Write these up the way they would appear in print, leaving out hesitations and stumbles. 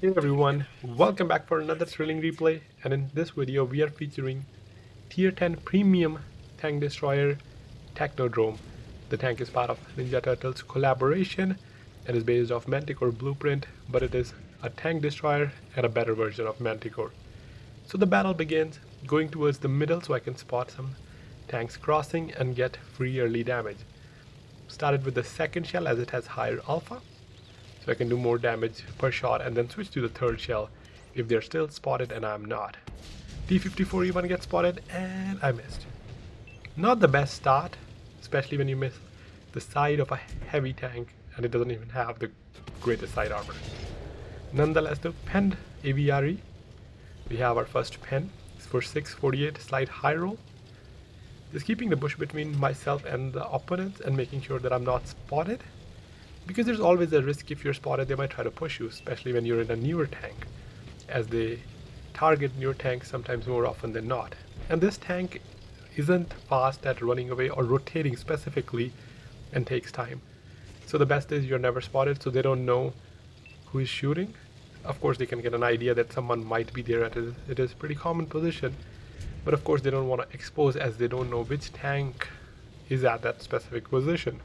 Hey everyone, welcome back for another thrilling replay, and in this video we are featuring Tier 10 Premium Tank Destroyer Technodrome. The tank is part of Ninja Turtles collaboration and is based off Manticore blueprint, but it is a tank destroyer and a better version of Manticore. So the battle begins, going towards the middle so I can spot some tanks crossing and get free early damage. Started with the second shell as it has higher alpha, so I can do more damage per shot, and then switch to the third shell if they're still spotted and I'm not. T-54 even gets spotted and I missed. Not the best start, especially when you miss the side of a heavy tank and it doesn't even have the greatest side armor. Nonetheless, the penned AVRE, we have our first pen for 648 slide high roll. Just keeping the bush between myself and the opponents and making sure that I'm not spotted, because there's always a risk if you're spotted they might try to push you, especially when you're in a newer tank, as they target newer tanks sometimes more often than not. And this tank isn't fast at running away or rotating specifically and takes time. So the best is you're never spotted, so they don't know who is shooting. Of course they can get an idea that someone might be there at it is pretty common position, but of course they don't want to expose as they don't know which tank is at that specific position.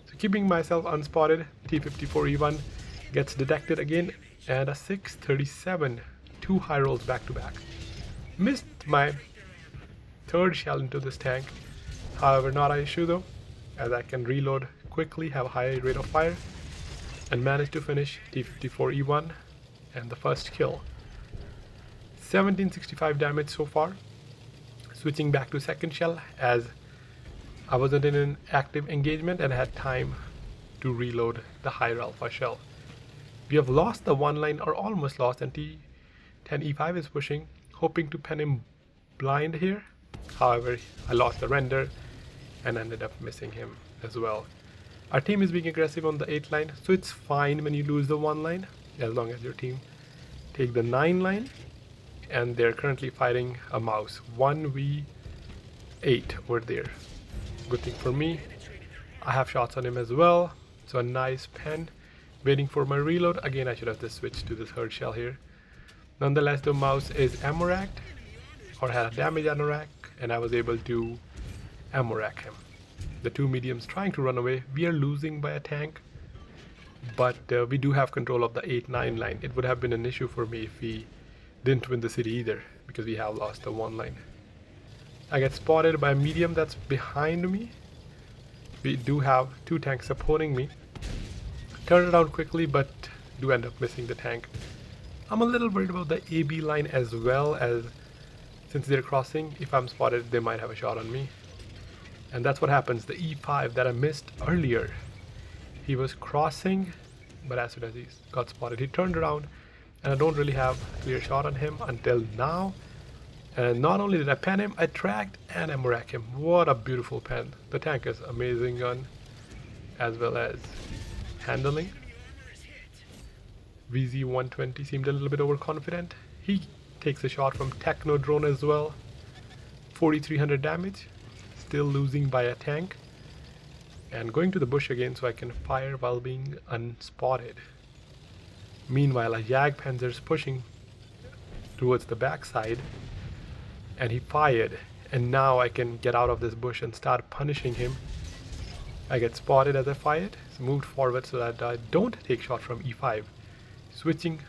So keeping myself unspotted, T-54E1 gets detected again, and a 637, two high rolls back to back. Missed my third shell into this tank, however not an issue though, as I can reload quickly, have a high rate of fire, and manage to finish T-54E1 and the first kill. 1765 damage so far. Switching back to second shell as I wasn't in an active engagement and had time to reload the higher alpha shell. We have lost the one line, or almost lost, and T10E5 is pushing, hoping to pen him blind here. However, I lost the render and ended up missing him as well. Our team is being aggressive on the 8 line, so it's fine when you lose the 1 line, as long as your team take the 9 line, and they're currently fighting a mouse. 1v8 over there. Good thing for me, I have shots on him as well, so a nice pen. Waiting for my reload. Again, I should have just switched to the third shell here. Nonetheless, the mouse is ammo racked, or had a damage ammo rack, and I was able to ammo rack him. The two mediums trying to run away. We are losing by a tank, but we do have control of the 8-9 line. It would have been an issue for me if we didn't win the city either, because we have lost the 1 line. I get spotted by a medium that's behind me. We do have 2 tanks supporting me. Turn it around quickly, but do end up missing the tank. I'm a little worried about the AB line as well, as since they're crossing, if I'm spotted they might have a shot on me. And that's what happens. The E5 that I missed earlier, he was crossing, but as soon as he got spotted he turned around, and I don't really have a clear shot on him until now. And not only did I pen him, I tracked and ammo rack him. What a beautiful pen. The tank is amazing gun, as well as handling. VZ120 seemed a little bit overconfident. He takes a shot from Technodrome as well. 4300 damage. Still losing by a tank. And going to the bush again so I can fire while being unspotted. Meanwhile, a Jagdpanzer is pushing towards the backside, and he fired, and now I can get out of this bush and start punishing him. I get spotted as I fired, so moved forward so that I don't take shot from E5. Switching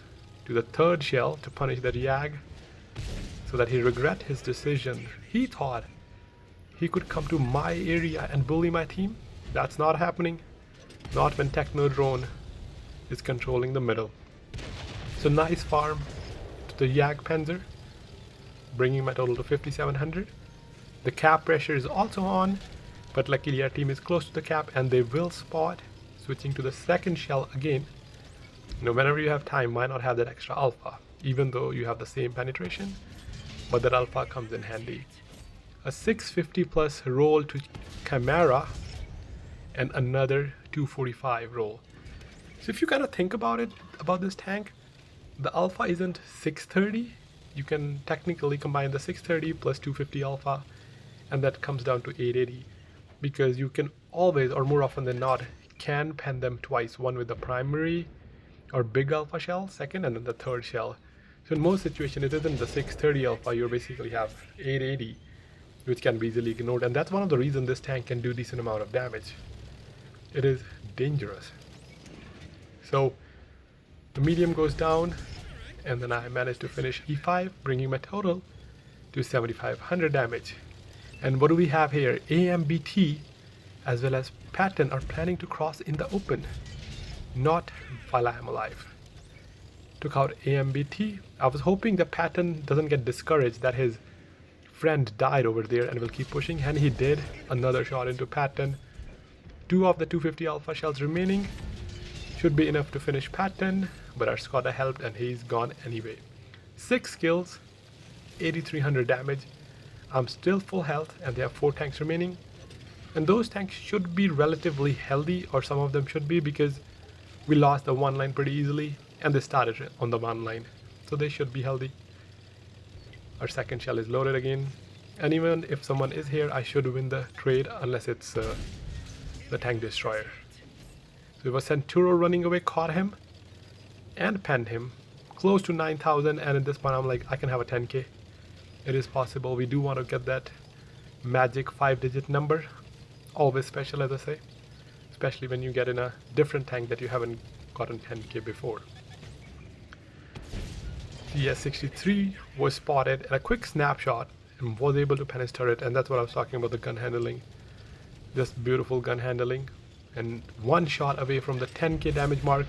to the third shell to punish the Jag, so that he regret his decision. He thought he could come to my area and bully my team. That's not happening. Not when Technodrome is controlling the middle. So nice farm to the Jagdpanzer, bringing my total to 5700. The cap pressure is also on, but luckily our team is close to the cap and they will spot. Switching to the second shell again. You know, whenever you have time, why not have that extra alpha, even though you have the same penetration, but that alpha comes in handy. A 650 plus roll to Chimera and another 245 roll. So if you kind of think about it, about this tank, the alpha isn't 630. You can technically combine the 630 plus 250 alpha, and that comes down to 880, because you can always, or more often than not, can pen them twice, one with the primary or big alpha shell second, and then the third shell. So in most situations, it isn't the 630 alpha. You basically have 880, which can be easily ignored, and that's one of the reasons this tank can do decent amount of damage. It is dangerous. So the medium goes down, and then I managed to finish E5, bringing my total to 7500 damage. And what do we have here? AMBT as well as Patton are planning to cross in the open, not while I am alive. Took out AMBT. I was hoping the Patton doesn't get discouraged that his friend died over there and will keep pushing, and he did. Another shot into Patton. 2 of the 250 alpha shells remaining should be enough to finish Patton, but our Skoda helped and he's gone anyway. 6 kills, 8300 damage. I'm still full health and they have 4 tanks remaining, and those tanks should be relatively healthy, or some of them should be, because we lost the one line pretty easily and they started on the one line, so they should be healthy. Our second shell is loaded again, and even if someone is here, I should win the trade unless it's the tank destroyer. So it was Centuro running away, caught him and penned him close to 9,000, and at this point I'm like, I can have a 10k. It is possible. We do want to get that magic 5-digit number. Always special, as I say, especially when you get in a different tank that you haven't gotten 10k before. CS63 was spotted at a quick snapshot and was able to pen his turret, and that's what I was talking about, the gun handling. Just beautiful gun handling, and one shot away from the 10k damage mark.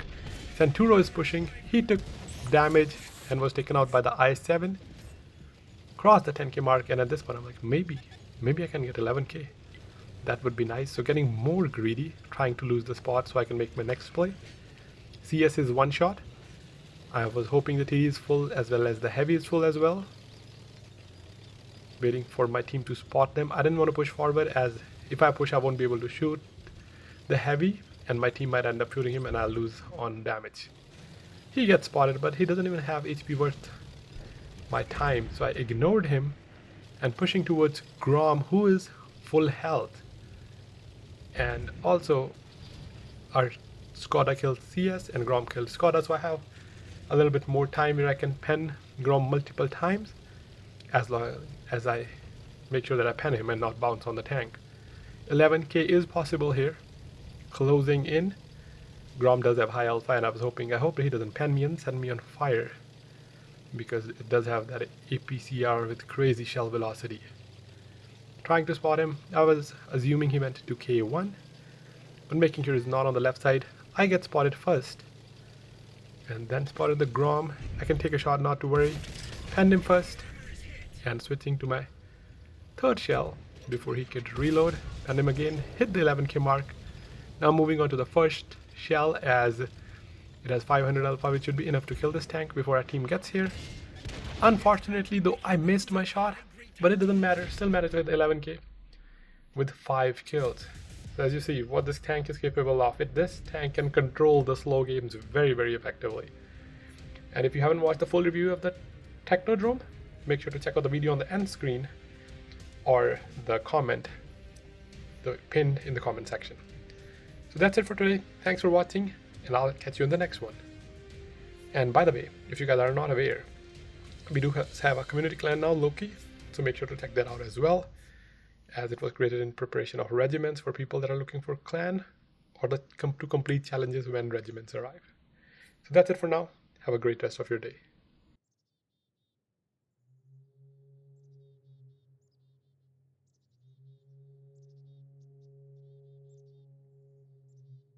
Centuro is pushing. He took damage and was taken out by the I7. Crossed the 10k mark, and at this point I'm like, maybe I can get 11k. That would be nice. So getting more greedy, trying to lose the spot so I can make my next play. CS is one shot. I was hoping the TD is full as well as the heavy is full as well. Waiting for my team to spot them. I didn't want to push forward, as if I push I won't be able to shoot the heavy and my team might end up shooting him and I'll lose on damage. He gets spotted, but he doesn't even have HP worth my time, so I ignored him and pushing towards Grom, who is full health. And also our Skoda killed CS and Grom killed Skoda, so I have a little bit more time where I can pen Grom multiple times, as long as I make sure that I pen him and not bounce on the tank. 11k is possible here. Closing in. Grom does have high alpha, and I hope he doesn't pen me and set me on fire, because it does have that APCR with crazy shell velocity. Trying to spot him. I was assuming he went to K1, but making sure he's not on the left side. I get spotted first, and then spotted the Grom. I can take a shot, not to worry. Penned him first, and switching to my third shell before he could reload. Penned him again, hit the 11k mark. Now moving on to the first shell, as it has 500 alpha, which should be enough to kill this tank before our team gets here. Unfortunately though, I missed my shot, but it doesn't matter. Still managed with 11k with 5 kills. So as you see what this tank is capable of. This tank can control the slow games very effectively. And if you haven't watched the full review of the Technodrome, make sure to check out the video on the end screen or the pinned in the comment section. So that's it for today. Thanks for watching, and I'll catch you in the next one. And by the way, if you guys are not aware, we do have a community clan now, Loki, so make sure to check that out as well, as it was created in preparation of regiments for people that are looking for clan or to complete challenges when regiments arrive. So that's it for now. Have a great rest of your day.